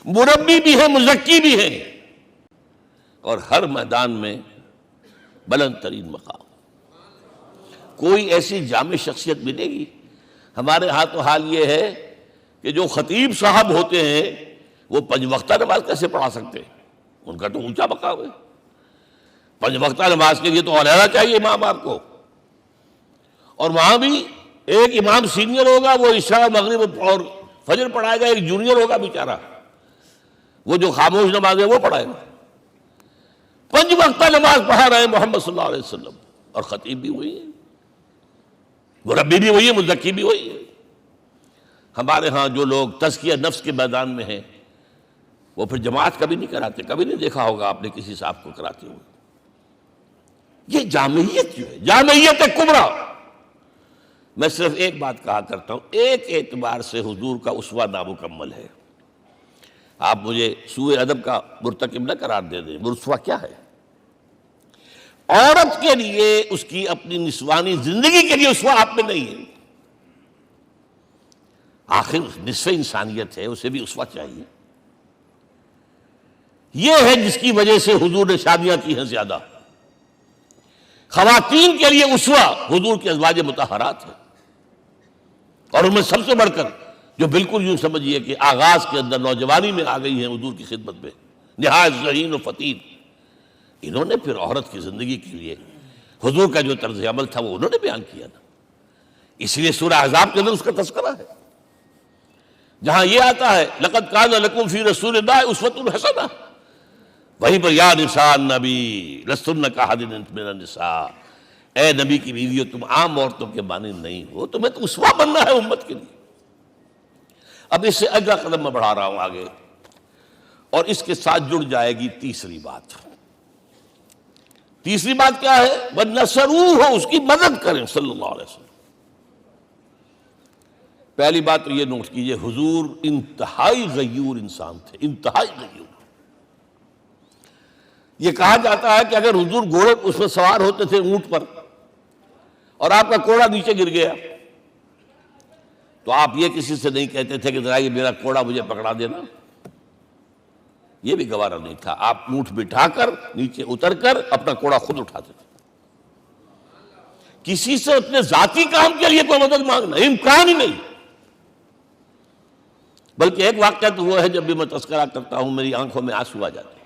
مربی بھی ہے، مزکی بھی ہے، اور ہر میدان میں بلند ترین مقام۔ کوئی ایسی جامع شخصیت ملے گی؟ ہمارے ہاں تو حال یہ ہے کہ جو خطیب صاحب ہوتے ہیں وہ 5 وقتہ نماز کیسے پڑھا سکتے ہیں؟ ان کا تو اونچا مقام ہے۔ 5 وقتہ نماز کے لیے تو علیحدہ چاہیے امام آپ کو، اور وہاں بھی ایک امام سینئر ہوگا، وہ عشاء مغرب اور فجر پڑھائے گا، ایک جونیئر ہوگا بیچارہ، وہ جو خاموش نماز ہے وہ پڑھائے گا۔ 5 وقتہ نماز پڑھا رہے ہیں محمد صلی اللہ علیہ وسلم، اور خطیب بھی وہی ہے، مربی بھی وہی ہے، مزکی بھی وہی ہے۔ ہمارے ہاں جو لوگ تزکیہ نفس کے میدان میں ہیں وہ پھر جماعت کبھی نہیں کراتے، کبھی نہیں دیکھا ہوگا آپ نے کسی صاحب کو کراتے ہوئے۔ یہ جامعیت جو ہے، جامعیت کبریٰ۔ میں صرف ایک بات کہا کرتا ہوں، ایک اعتبار سے حضور کا اسوہ نامکمل ہے۔ آپ مجھے سوء ادب کا مرتکب نہ قرار دے دیں، اسوہ کیا ہے؟ عورت کے لیے اس کی اپنی نسوانی زندگی کے لیے اسوہ آپ میں نہیں ہے۔ آخر نصف انسانیت ہے، اسے بھی اسوہ چاہیے۔ یہ ہے جس کی وجہ سے حضور نے شادیاں کی ہیں زیادہ۔ خواتین کے لیے اسوہ حضور کے ازواج مطہرات ہیں، اور ان میں سب سے بڑھ کر جو بالکل یوں سمجھیے کہ آغاز کے اندر نوجوانی میں آ گئی ہیں حضور کی خدمت میں، نہایت ذہین و فطین، انہوں نے پھر عورت کی زندگی کے لیے حضور کا جو طرز عمل تھا وہ انہوں نے بیان کیا نا۔ اس لیے سورہ احزاب کے اندر اس کا تذکرہ ہے، جہاں یہ آتا ہے لقد کان لکم فی رسول اللہ اسوۃ حسنہ، وہیں پر یا نساء النبی لستن کاحد من النساء، اے نبی کی بیویوں تم عام عورتوں کے مانند نہیں ہو، تمہیں تو اسوہ بننا ہے امت کے لیے۔ اب اس سے اگلا قدم میں بڑھا رہا ہوں آگے، اور اس کے ساتھ جڑ جائے گی تیسری بات۔ تیسری بات کیا ہے؟ وَنَصَرُوهُ، اس کی مدد کریں صلی اللہ علیہ وسلم۔ پہلی بات تو یہ نوٹ کیجئے، حضور انتہائی غیور انسان تھے، انتہائی غیور۔ یہ کہا جاتا ہے کہ اگر حضور گھوڑے اس میں سوار ہوتے تھے اونٹ پر، اور آپ کا کوڑا نیچے گر گیا تو آپ یہ کسی سے نہیں کہتے تھے کہ ذرا یہ میرا کوڑا مجھے پکڑا دینا، یہ بھی گوارا نہیں تھا۔ آپ اونٹ بٹھا کر نیچے اتر کر اپنا کوڑا خود اٹھاتے تھے۔ کسی سے اپنے ذاتی کام کے لیے کوئی مدد مانگنا امکان ہی نہیں۔ بلکہ ایک واقعہ تو وہ ہے جب بھی میں تذکرہ کرتا ہوں میری آنکھوں میں آنسو آ جاتے ہیں۔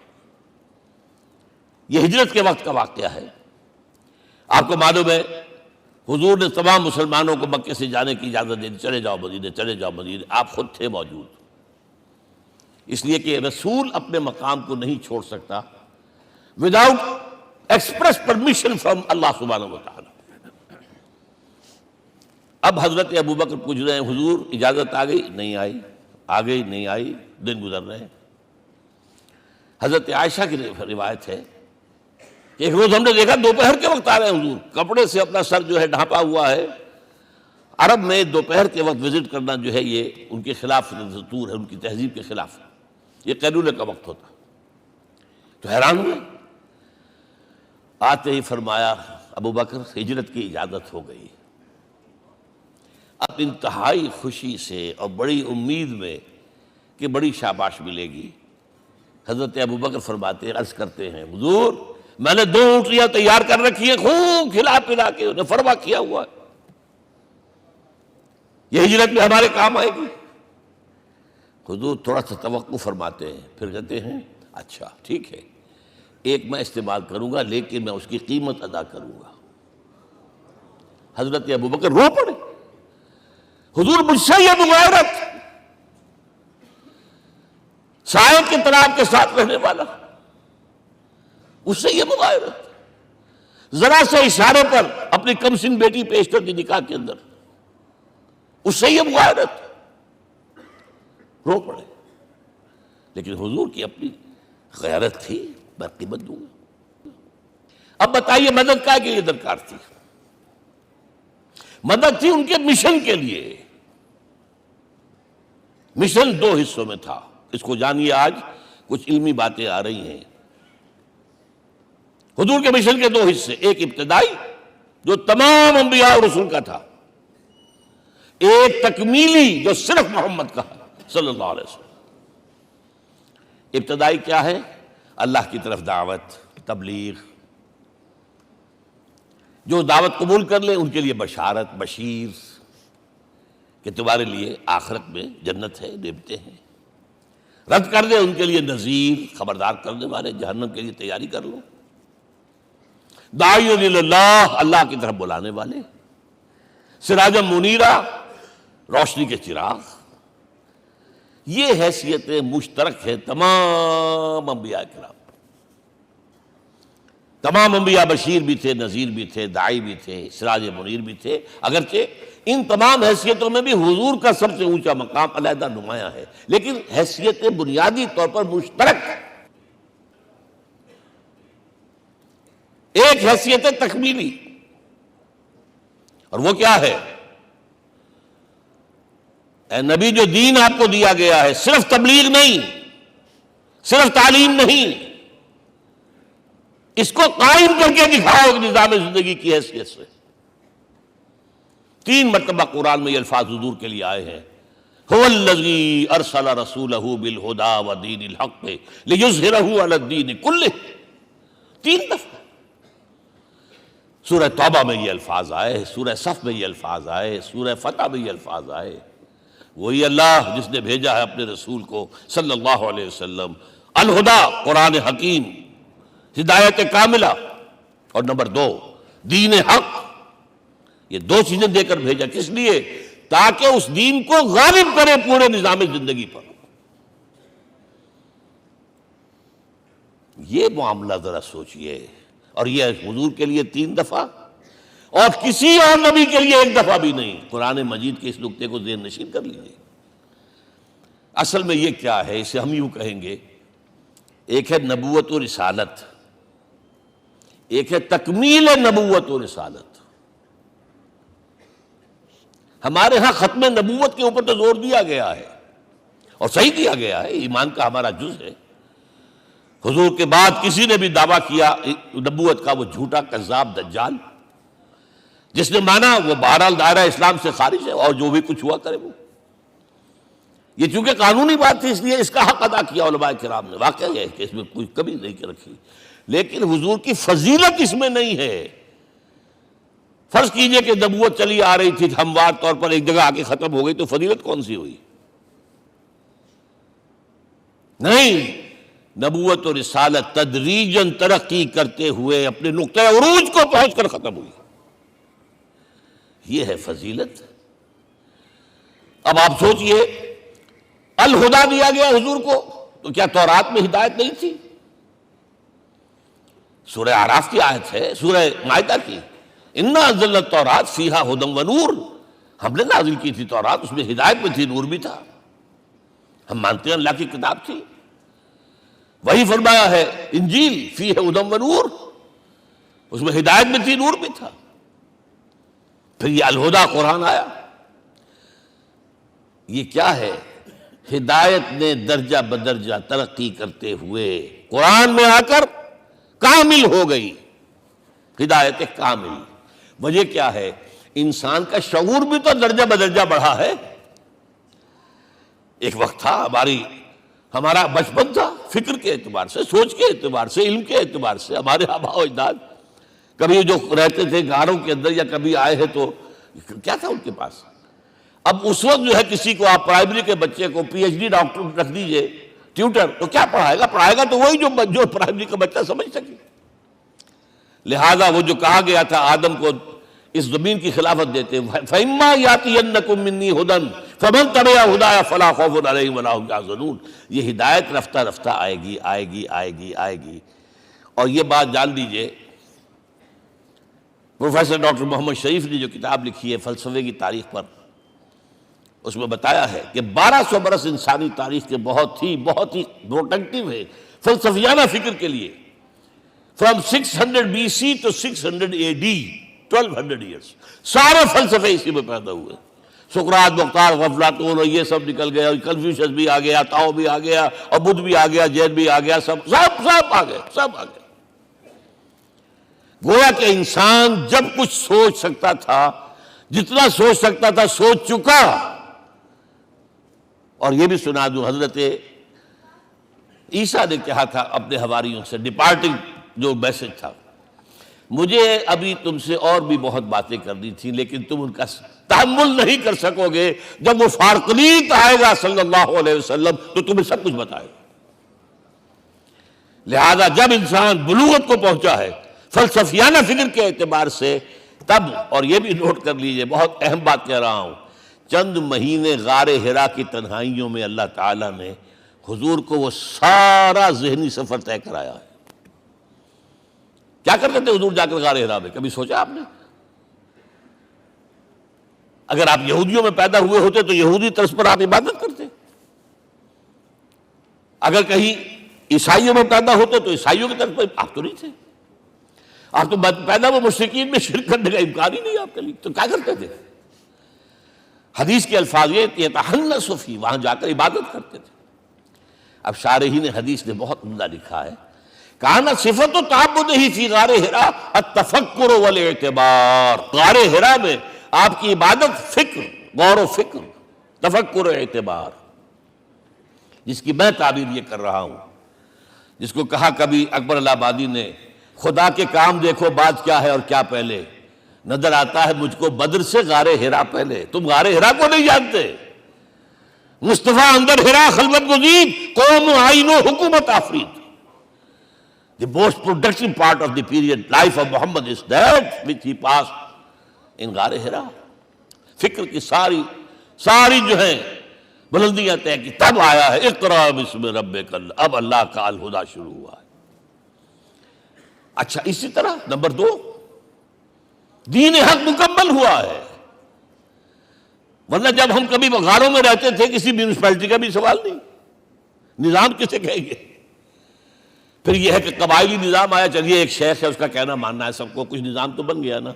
یہ ہجرت کے وقت کا واقعہ ہے۔ آپ کو معلوم ہے حضور نے تمام مسلمانوں کو مکے سے جانے کی اجازت دے دی، چلے جاؤ مدینے، چلے جاؤ مدینے، آپ خود تھے موجود، اس لیے کہ رسول اپنے مقام کو نہیں چھوڑ سکتا وداؤٹ ایکسپریس پرمیشن فرام اللہ سبحانہ وتعالی۔ اب حضرت ابوبکر پوچھ رہے ہیں حضور اجازت آ گئی؟ نہیں آئی، آ گئی نہیں آئی، دن گزر رہے ہیں۔ حضرت عائشہ کی روایت ہے کہ ایک روز ہم نے دیکھا دوپہر کے وقت آ رہے ہیں حضور، کپڑے سے اپنا سر جو ہے ڈھانپا ہوا ہے۔ عرب میں دوپہر کے وقت وزٹ کرنا جو ہے یہ ان کے خلاف دستور ہے، ان کی تہذیب کے خلاف ہے، یہ قیلولے کا وقت ہوتا۔ تو حیران ہوئے، آتے ہی فرمایا ابوبکر ہجرت کی اجازت ہو گئی۔ اب انتہائی خوشی سے اور بڑی امید میں کہ بڑی شاباش ملے گی، حضرت ابوبکر فرماتے ہیں، عرض کرتے ہیں حضور میں نے 2 اونٹیاں تیار کر رکھی ہیں، خوب کھلا پلا کے انہیں فرما کیا ہوا ہے، یہ ہجرت میں ہمارے کام آئے گی۔ حضور تھوڑا سا توقع فرماتے ہیں، پھر کہتے ہیں اچھا ٹھیک ہے، ایک میں استعمال کروں گا لیکن میں اس کی قیمت ادا کروں گا۔ حضرت ابوبکر رو پڑے، حضور مجھ سے یہ مغایرت، سائے کے تراب کے ساتھ رہنے والا، اس سے یہ مغایرت، ذرا سے اشارے پر اپنی کم سن بیٹی پیش کر دی نکاح کے اندر، اس سے یہ مغایرت، رو پڑے۔ لیکن حضور کی اپنی غیرت تھی، میں قیمت دوں گا۔ اب بتائیے مدد کا کہ یہ درکار تھی؟ مدد تھی ان کے مشن کے لیے۔ مشن 2 حصوں میں تھا، اس کو جانیے، آج کچھ علمی باتیں آ رہی ہیں۔ حضور کے مشن کے 2 حصے، ایک ابتدائی جو تمام انبیاء اور رسول کا تھا، ایک تکمیلی جو صرف محمد کا صلی اللہ علیہ وسلم۔ ابتدائی کیا ہے؟ اللہ کی طرف دعوت، تبلیغ. جو دعوت قبول کر لیں ان کے لیے بشارت، بشیر کہ تمہارے لیے آخرت میں جنت ہے، نعمتیں ہیں. رد کر دیں ان کے لیے نذیر، خبردار کرنے والے، جہنم کے لیے تیاری کر لو. داعی اللہ، اللہ کی طرف بلانے والے، سراجا منیرا، روشنی کے چراغ. یہ حیثیتیں مشترک ہیں تمام انبیاء کرام. تمام انبیاء بشیر بھی تھے، نذیر بھی تھے، داعی بھی تھے، سراج منیر بھی تھے. اگرچہ ان تمام حیثیتوں میں بھی حضور کا سب سے اونچا مقام علیحدہ نمایاں ہے، لیکن حیثیتیں بنیادی طور پر مشترک. ایک حیثیت تکمیلی، اور وہ کیا ہے؟ اے نبی، جو دین آپ کو دیا گیا ہے صرف تبلیغ نہیں، صرف تعلیم نہیں، اس کو قائم کر کے دکھاؤ ایک نظام زندگی کی حیثیت سے. 3 مرتبہ قرآن میں یہ الفاظ حضور کے لیے آئے ہیں، هو الذی ارسل رسولہ بالہدی ودین الحق لیظہرہ علی الدین کلہ. 3 دفعہ سورہ توبہ میں یہ الفاظ آئے، سورہ صف میں یہ الفاظ آئے، سورہ فتح میں یہ الفاظ آئے. وہی اللہ جس نے بھیجا ہے اپنے رسول کو صلی اللہ علیہ وسلم، الہدیٰ قرآن حکیم، ہدایت کاملہ، اور نمبر 2 دین حق. یہ 2 چیزیں دے کر بھیجا. کس لیے؟ تاکہ اس دین کو غالب کرے پورے نظام زندگی پر. یہ معاملہ ذرا سوچئے. اور یہ حضور کے لیے 3 دفعہ، اور کسی اور نبی کے لیے 1 دفعہ بھی نہیں. قرآن مجید کے اس نقطے کو ذہن نشین کر لیجیے. اصل میں یہ کیا ہے؟ اسے ہم یوں کہیں گے، ایک ہے نبوت و رسالت، ایک ہے تکمیل نبوت و رسالت. ہمارے ہاں ختم نبوت کے اوپر تو زور دیا گیا ہے، اور صحیح دیا گیا ہے، ایمان کا ہمارا جز ہے. حضور کے بعد کسی نے بھی دعویٰ کیا نبوت کا، وہ جھوٹا کذاب دجال. جس نے مانا وہ بہرحال دائرہ اسلام سے خارج ہے، اور جو بھی کچھ ہوا کرے وہ. یہ چونکہ قانونی بات تھی اس لیے اس کا حق ادا کیا علماء کرام نے. واقعہ یہ ہے کہ اس میں کوئی کمی نہیں رکھی، لیکن حضور کی فضیلت اس میں نہیں ہے. فرض کیجئے کہ نبوت چلی آ رہی تھی ہموار طور پر، ایک جگہ آ کے ختم ہو گئی، تو فضیلت کون سی ہوئی؟ نہیں، نبوت و رسالت تدریجاً ترقی کرتے ہوئے اپنے نقطۂ عروج کو پہنچ کر ختم ہوئی. یہ ہے فضیلت. اب آپ سوچئے، الہدیٰ دیا گیا حضور کو، تو کیا تورات میں ہدایت نہیں تھی؟ سورہ اعراف کی آیت ہے، سورہ مائدہ کی، انا انزلنا التوراۃ فیہا ھدی ونور. ہم نے نازل کی تھی تورات، اس میں ہدایت بھی تھی، نور بھی تھا. ہم مانتے ہیں اللہ کی کتاب تھی. وہی فرمایا ہے انجیل فیہا ھدی ونور، اس میں ہدایت بھی تھی، نور بھی تھا. پھر یہ الہدیٰ قرآن آیا. یہ کیا ہے؟ ہدایت نے درجہ بدرجہ ترقی کرتے ہوئے قرآن میں آ کر کامل ہو گئی. ہدایت کامل. وجہ کیا ہے؟ انسان کا شعور بھی تو درجہ بدرجہ بڑھا ہے. ایک وقت تھا ہمارا بچپن تھا، فکر کے اعتبار سے، سوچ کے اعتبار سے، علم کے اعتبار سے. ہمارے آباء و اجداد کبھی جو رہتے تھے غاروں کے اندر یا کبھی آئے ہیں تو کیا تھا ان کے پاس؟ اب اس وقت جو ہے کسی کو آپ پرائمری کے بچے کو پی ایچ ڈی ڈاکٹر رکھ دیجئے ٹیوٹر، تو کیا پڑھائے گا تو وہی جو پرائمری کا بچہ سمجھ سکے. لہذا وہ جو کہا گیا تھا آدم کو اس زمین کی خلافت دیتے، فَإِمَّا يَأْتِيَنَّكُم مِّنِّي هُدًى فَمَن تَبِعَ هُدَايَ فَلَا خَوْفٌ عَلَيْهِمْ وَلَا هُمْ يَحْزَنُونَ. یہ ہدایت رفتہ رفتہ آئے گی آئے گی آئے گی آئے گی. اور یہ بات جان لیجئے، پروفیسر ڈاکٹر محمد شریف نے جو کتاب لکھی ہے فلسفے کی تاریخ پر، اس میں بتایا ہے کہ 1200 برس انسانی تاریخ کے بہت ہی پروڈکٹیو ہے فلسفیانہ فکر کے لیے. From 600 BC to 600 AD 1200 years سارے فلسفے اسی میں پیدا ہوئے. سقراط، مختار، افلاطون اور یہ سب نکل گئے، اور کنفیوشس بھی آ گیا، تاؤ بھی آ گیا، اور بدھ بھی آ گیا، جین بھی آ گیا، سب آ گئے. گویا کہ انسان جب کچھ سوچ سکتا تھا، جتنا سوچ سکتا تھا سوچ چکا. اور یہ بھی سنا دوں، حضرت عیسیٰ نے کہا تھا اپنے حواریوں سے، ڈپارٹنگ جو میسج تھا، مجھے ابھی تم سے اور بھی بہت باتیں کرنی تھی لیکن تم ان کا تحمل نہیں کر سکو گے، جب وہ فارقلیت آئے گا صلی اللہ علیہ وسلم تو تمہیں سب کچھ بتائے گا۔ لہذا جب انسان بلوغت کو پہنچا ہے فلسفیانہ فکر کے اعتبار سے، تب، اور یہ بھی نوٹ کر لیجئے، بہت اہم بات کہہ رہا ہوں، چند مہینے غار حرا کی تنہائیوں میں اللہ تعالیٰ نے حضور کو وہ سارا ذہنی سفر طے کرایا ہے۔ کیا کرتے تھے حضور جا کر غار حرا میں؟ کبھی سوچا آپ نے؟ اگر آپ یہودیوں میں پیدا ہوئے ہوتے تو یہودی طرز پر آپ عبادت کرتے، اگر کہیں عیسائیوں میں پیدا ہوتے تو عیسائیوں کی طرف پر آپ تو نہیں تھے، آپ تو پیدا وہ مشرکین میں شرک کرنے کا امکان ہی نہیں آپ کے لیے، تو کیا کرتے تھے؟ حدیث کے الفاظ یہ یتحنث فی، وہاں جا کر عبادت کرتے تھے۔ اب شارحین حدیث نے بہت عمدہ لکھا ہے، کان صفت تعبدہ فی غار حرا التفکر والاعتبار، غار حرا میں آپ کی عبادت فکر، غور و فکر، تفکر و اعتبار، جس کی میں تعبیر یہ کر رہا ہوں، جس کو کہا کبھی اکبر الہ آبادی نے، خدا کے کام دیکھو بعد کیا ہے اور کیا پہلے، نظر آتا ہے مجھ کو بدر سے غار حرا پہلے۔ تم غار حرا کو نہیں جانتے، مصطفیٰ اندر حرا خلوت گزید، قوم آئین و حکومت آفرید۔ The most productive part of the period life of Muhammad is that which he passed in غار حرا۔ فکر کی ساری جو ہیں بلندیاں طے کی، تب آیا ہے اقرا بسم ربک، اب اللہ کا الہدیٰ شروع ہوا ہے۔ اچھا، اسی طرح نمبر 2، دین حق مکمل ہوا ہے، ورنہ جب ہم کبھی غاروں میں رہتے تھے کسی میونسپلٹی کا بھی سوال نہیں، نظام کسے کہیں گے؟ پھر یہ ہے کہ قبائلی نظام آیا، چلیے ایک شیخ ہے اس کا کہنا ماننا ہے سب کو، کچھ نظام تو بن گیا نا،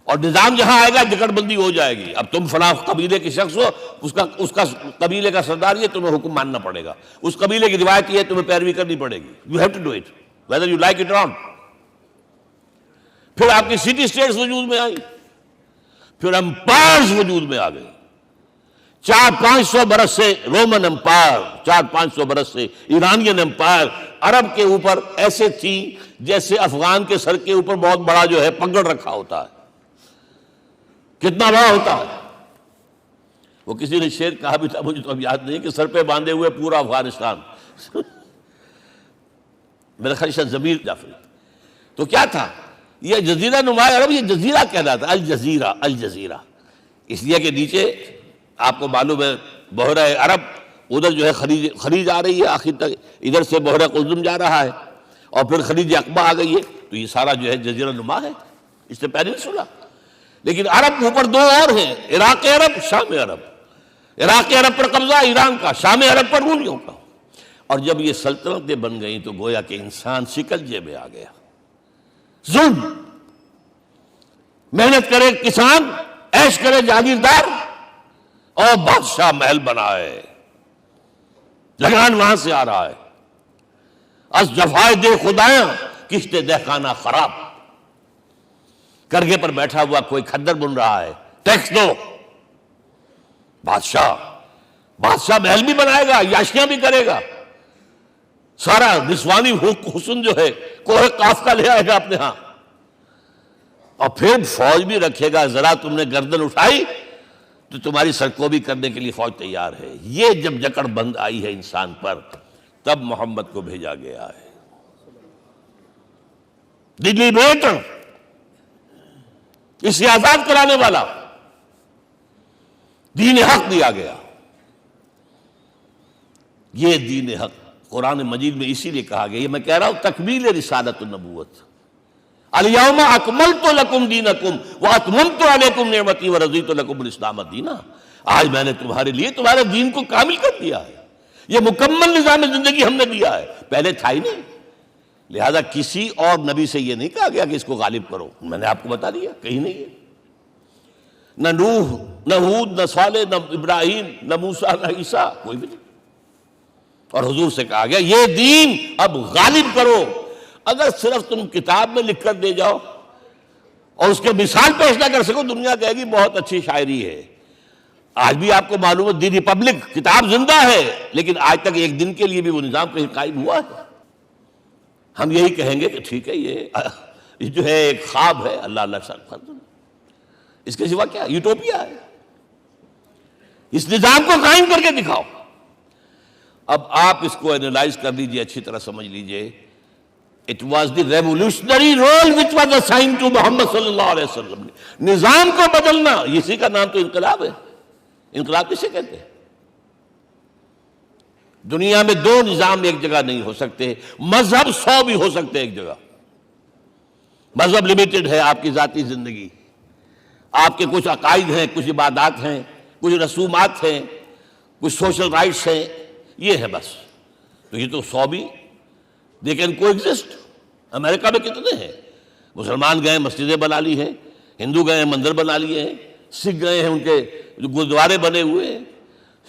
اور نظام جہاں آئے گا جکڑ بندی ہو جائے گی۔ اب تم فلاں قبیلے کے شخص ہو، اس کا قبیلے کا سردار یہ، تمہیں حکم ماننا پڑے گا، اس قبیلے کی روایت یہ، تمہیں پیروی کرنی پڑے گی، you have to do it whether you like it or not۔ پھر آپ کی سٹی اسٹیٹس وجود میں آئی، پھر امپائرز وجود میں آ گئے، 400-500 برس سے رومن امپائر، 400-500 برس سے ایرانین امپائر عرب کے اوپر ایسے تھی جیسے افغان کے سر کے اوپر بہت بڑا جو ہے پگڑ رکھا ہوتا ہے، کتنا بڑا ہوتا ہے۔ وہ کسی نے شعر کہا بھی تھا، مجھے تو اب یاد نہیں، کہ سر پہ باندھے ہوئے پورا افغانستان، میرا خیال ہے ضمیر جعفری۔ تو کیا تھا یہ جزیرہ نما عرب، یہ جزیرہ کہلاتا ہے، الجزیرہ، الجزیرہ، اس لیے کہ نیچے آپ کو معلوم ہے بحیرہ عرب، ادھر جو ہے خلیج آ رہی ہے آخر تک، ادھر سے بحیرہ قلزم جا رہا ہے، اور پھر خلیج عقبہ آ گئی ہے، تو یہ سارا جو ہے جزیرہ نما ہے، اس سے پیننسولا۔ لیکن عرب اوپر 2 اور ہیں، عراق عرب، شام عرب۔ عراق عرب پر قبضہ ایران کا، شام عرب پر رومیوں کا۔ اور جب یہ سلطنتیں بن گئیں تو گویا کہ انسان شکنجے میں آ گیا، ظلم، محنت کرے کسان، عیش کرے جاگیردار، اور بادشاہ محل بنائے، لگان وہاں سے آ رہا ہے، از جفائے دے خدایاں کشتے دہقانہ خراب، کرگے پر بیٹھا ہوا کوئی کھدر بن رہا ہے، ٹیکس دو، بادشاہ محل بھی بنائے گا، یاشیاں بھی کرے گا، سارا نسوانی حسن جو ہے کوہ قاف کا لے آئے گا اپنے ہاں، اور پھر فوج بھی رکھے گا، ذرا تم نے گردن اٹھائی تو تمہاری سرکوبی کرنے کے لیے فوج تیار ہے۔ یہ جب جکڑ بند آئی ہے انسان پر، تب محمد کو بھیجا گیا ہے، دلی بیٹر، اسے آزاد کرانے والا، دین حق دیا گیا۔ یہ دین حق قرآن مجید میں اسی لیے کہا گیا، یہ میں کہہ رہا ہوں تکمیل رسالت النبوت، الیوم اکملت لکم دینکم واتممت علیکم نعمتی ورضیت لکم الاسلام دینا، آج میں نے تمہارے لیے تمہارے دین کو کامل کر دیا ہے، یہ مکمل نظام زندگی ہم نے دیا ہے، پہلے تھا ہی نہیں۔ لہذا کسی اور نبی سے یہ نہیں کہا گیا کہ اس کو غالب کرو، میں نے آپ کو بتا دیا کہیں نہیں ہے، نہ نوح، نہ ہود، نہ صالح، نہ ابراہیم، نہ موسیٰ، نہ عیسیٰ، کوئی بھی نہیں۔ اور حضور سے کہا گیا یہ دین اب غالب کرو۔ اگر صرف تم کتاب میں لکھ کر دے جاؤ اور اس کے مثال پیش نہ کر سکو، دنیا کہے گی بہت اچھی شاعری ہے، آج بھی آپ کو معلوم ہے دی ریپبلک کتاب زندہ ہے، لیکن آج تک ایک دن کے لیے بھی وہ نظام کہیں قائم ہوا ہے؟ ہم یہی کہیں گے کہ ٹھیک ہے، یہ جو ہے ایک خواب ہے، اللہ اللہ سر فرض، اس کے سوا کیا یوٹوپیا ہے؟ اس نظام کو قائم کر کے دکھاؤ۔ اب آپ اس کو اینالائز کر لیجئے، اچھی طرح سمجھ لیجئے۔ It was the revolutionary role which was assigned to محمد صلی اللہ علیہ وسلم۔ نظام کو بدلنا، اسی کا نام تو انقلاب ہے۔ انقلاب کسے کہتے ہیں؟ دنیا میں دو نظام ایک جگہ نہیں ہو سکتے، مذہب 100 بھی ہو سکتے ایک جگہ۔ مذہب لمیٹڈ ہے، آپ کی ذاتی زندگی، آپ کے کچھ عقائد ہیں، کچھ عبادات ہیں، کچھ رسومات ہیں، کچھ سوشل رائٹس ہیں، یہ ہے بس۔ تو یہ تو 100 بھی دے کین کو ایگزسٹ۔ امریکہ میں کتنے ہیں؟ مسلمان گئے مسجدیں بنا لی ہیں، ہندو گئے مندر بنا لیے ہیں، سکھ گئے ہیں ان کے گردوارے بنے ہوئے ہیں،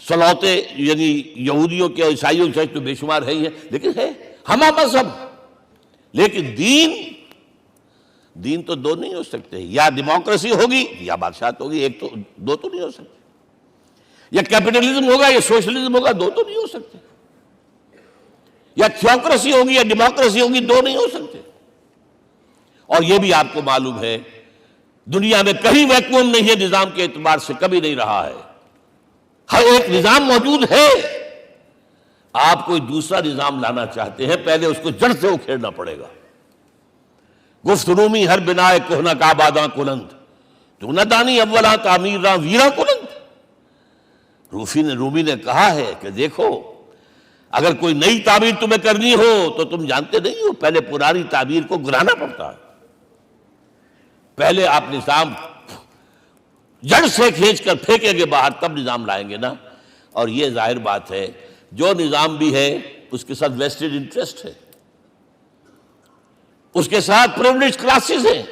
سلوتے یعنی یہودیوں کے عیسائیوں کے تو بے شمار ہے ہی ہے، لیکن ہے ہمہ مذہب۔ لیکن دین تو دو نہیں ہو سکتے، یا ڈیموکریسی ہوگی یا بادشاہت ہوگی، ایک تو دو تو نہیں ہو سکتے، یا کیپٹلزم ہوگا یا سوشلزم ہوگا، دو تو نہیں ہو سکتے، یا تھیوکریسی ہوگی یا ڈیموکریسی ہوگی، دو نہیں ہو سکتے۔ اور یہ بھی آپ کو معلوم ہے دنیا میں کہیں ویکیوم نہیں ہے نظام کے اعتبار سے، کبھی نہیں رہا ہے، ہر ایک نظام موجود ہے۔ آپ کوئی دوسرا نظام لانا چاہتے ہیں، پہلے اس کو جڑ سے اکھیڑنا پڑے گا۔ گفت رومی ہر بنائے کوہنا کا باداں کلند، تو نہ دانی اولا تعمیر راں ویرا کلند۔ رومی نے کہا ہے کہ دیکھو، اگر کوئی نئی تعمیر تمہیں کرنی ہو تو تم جانتے نہیں ہو، پہلے پرانی تعمیر کو گرانا پڑتا ہے، پہلے آپ نظام جڑ سے کھینچ کر پھینکیں گے باہر، تب نظام لائیں گے نا۔ اور یہ ظاہر بات ہے جو نظام بھی ہے اس کے ساتھ ویسٹڈ انٹرسٹ ہے، اس کے ساتھ پریولیج کلاسز ہیں،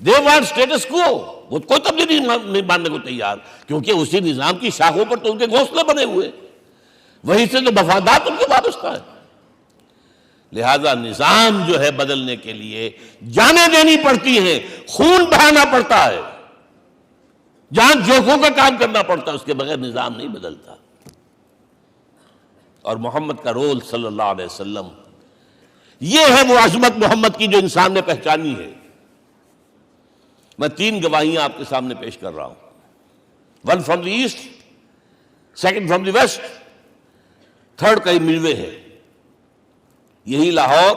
دے وانٹ اسٹیٹس کو، وہ کوئی تبدیلی نہیں ماننے کو تیار، کیونکہ اسی نظام کی شاخوں پر تو ان کے گھونسلے بنے ہوئے، وہیں سے تو مفادات ان کے وابستہ ہے۔ لہذا نظام جو ہے بدلنے کے لیے جانیں دینی پڑتی ہیں، خون بہانا پڑتا ہے، جان جوکھوں کا کام کرنا پڑتا ہے، اس کے بغیر نظام نہیں بدلتا۔ اور محمد کا رول صلی اللہ علیہ وسلم، یہ ہے وہ عظمت محمد کی جو انسان نے پہچانی ہے۔ میں 3 گواہیاں آپ کے سامنے پیش کر رہا ہوں، 1 from the east, 2 from the west, 3 کہیں ملوے ہے۔ یہی لاہور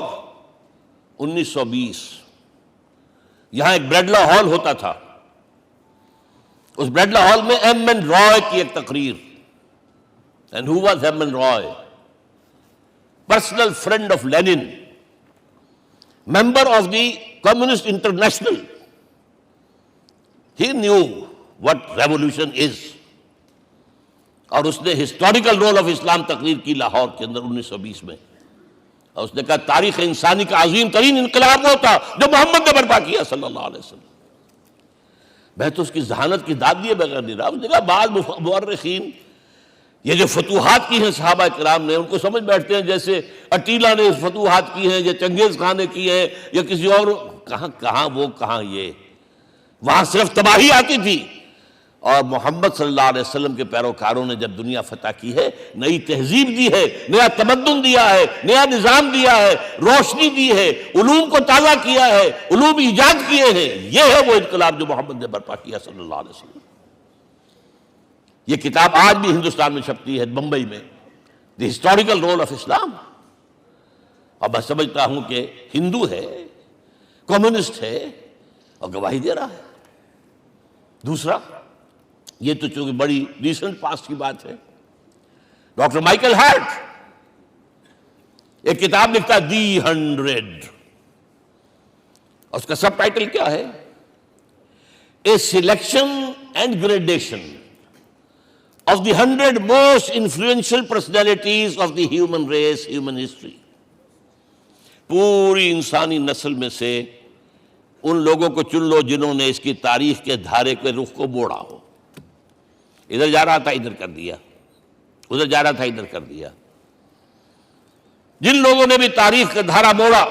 1920، یہاں ایک بریڈلا ہال ہوتا تھا، اس بریڈلا ہال میں ایم این رائے کی ایک تقریر۔ And who was M N Roy? Personal friend of Lenin, member of the Communist International. He knew what revolution is، اور اس نے ہسٹوریکل رول آف اسلام تقریر کی لاہور کے اندر 1920 میں، اور اس نے کہا تاریخ انسانی کا عظیم ترین انقلاب وہ تھا جو محمد نے برپا کیا صلی اللہ علیہ وسلم۔ میں تو اس کی ذہانت کی داد دیے بغیر نہیں رہا۔ اس نے کہا بعض مورخین یہ جو فتوحات کی ہیں صحابہ کرام نے، ان کو سمجھ بیٹھتے ہیں جیسے اٹیلا نے فتوحات کی ہیں یا چنگیز خان نے کی ہے یا کسی اور، کہاں وہ کہاں یہ، وہاں صرف تباہی آتی تھی۔ اور محمد صلی اللہ علیہ وسلم کے پیروکاروں نے جب دنیا فتح کی ہے، نئی تہذیب دی ہے، نیا تمدن دیا ہے، نیا نظام دیا ہے، روشنی دی ہے، علوم کو تازہ کیا ہے، علوم ایجاد کیے ہیں۔ یہ ہے وہ انقلاب جو محمد نے برپا کیا صلی اللہ علیہ وسلم۔ یہ کتاب آج بھی ہندوستان میں چھپتی ہے، بمبئی میں، دی ہسٹوریکل رول آف اسلام۔ اور میں سمجھتا ہوں کہ ہندو ہے، کمیونسٹ ہے، اور گواہی دے رہا ہے۔ دوسرا، یہ تو چونکہ بڑی ریسنٹ پاسٹ کی بات ہے، ڈاکٹر مائیکل ہارٹ ایک کتاب لکھتا دی 100، اس کا سب ٹائٹل کیا ہے؟ A selection and gradation of the 100 most influential personalities of the human race, human history. پوری انسانی نسل میں سے ان لوگوں کو چن لو جنہوں نے اس کی تاریخ کے دھارے کے رخ کو موڑا ہو، ادھر جا رہا تھا ادھر کر دیا، ادھر جا رہا تھا ادھر کر دیا۔ جن لوگوں نے بھی تاریخ کا دھارا موڑا،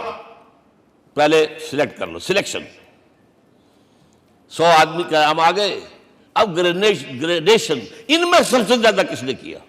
پہلے سلیکٹ کر لو، سلیکشن۔ 100 آدمی کا نام آ گئے، اب گریڈیشن ان میں سب سے زیادہ کس نے کیا؟